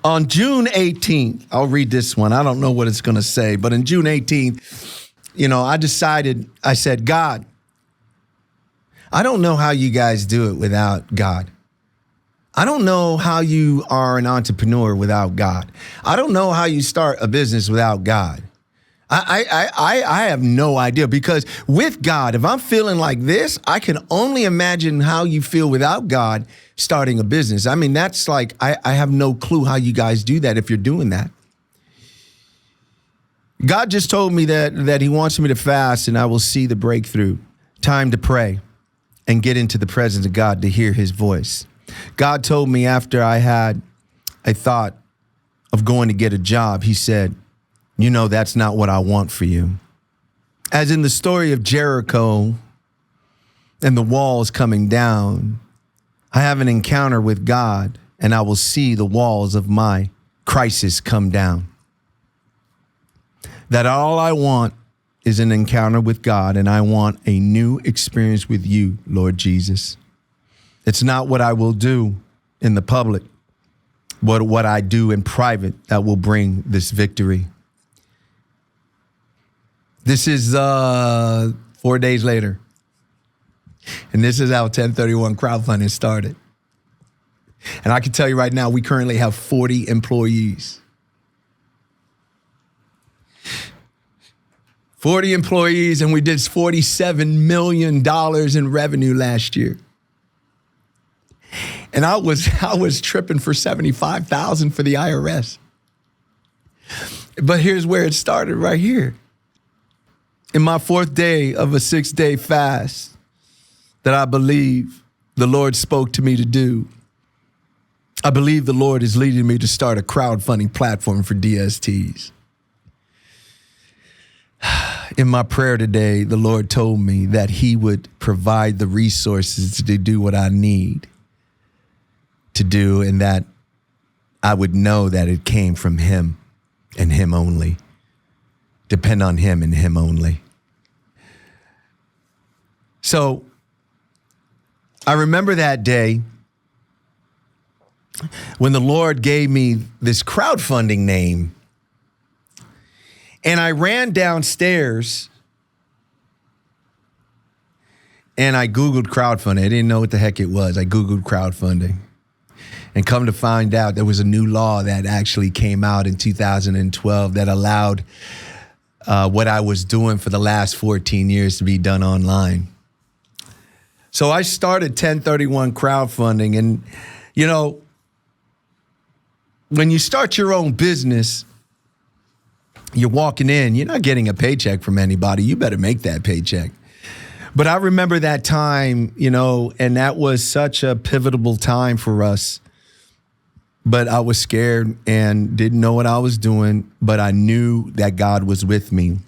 On June 18th, I'll read this one. I don't know what it's going to say, but on June 18th, I said, God, I don't know how you guys do it without God. I don't know how you are an entrepreneur without God. I don't know how you start a business without God. I have no idea, because with God, if I'm feeling like this, I can only imagine how you feel without God starting a business. I mean, that's like, I have no clue how you guys do that if you're doing that. God just told me that he wants me to fast and I will see the breakthrough. Time to pray and get into the presence of God to hear his voice. God told me after I had a thought of going to get a job, he said, that's not what I want for you. As in the story of Jericho and the walls coming down, I have an encounter with God and I will see the walls of my crisis come down. That all I want is an encounter with God, and I want a new experience with you, Lord Jesus. It's not what I will do in the public, but what I do in private that will bring this victory. This is 4 days later, and this is how 1031 crowdfunding started. And I can tell you right now, we currently have 40 employees. 40 employees, and we did $47 million in revenue last year. And I was tripping for $75,000 for the IRS. But here's where it started, right here. In my 4th day of a 6-day fast that I believe the Lord spoke to me to do, I believe the Lord is leading me to start a crowdfunding platform for DSTs. In my prayer today, the Lord told me that he would provide the resources to do what I need to do, and that I would know that it came from him and him only. Depend on him and him only. So I remember that day when the Lord gave me this crowdfunding name. And I ran downstairs and I Googled crowdfunding. I didn't know what the heck it was. I Googled crowdfunding. And come to find out, there was a new law that actually came out in 2012 that allowed what I was doing for the last 14 years to be done online. So I started 1031 crowdfunding. And, when you start your own business, you're walking in, you're not getting a paycheck from anybody. You better make that paycheck. But I remember that time, and that was such a pivotal time for us. But I was scared and didn't know what I was doing, but I knew that God was with me.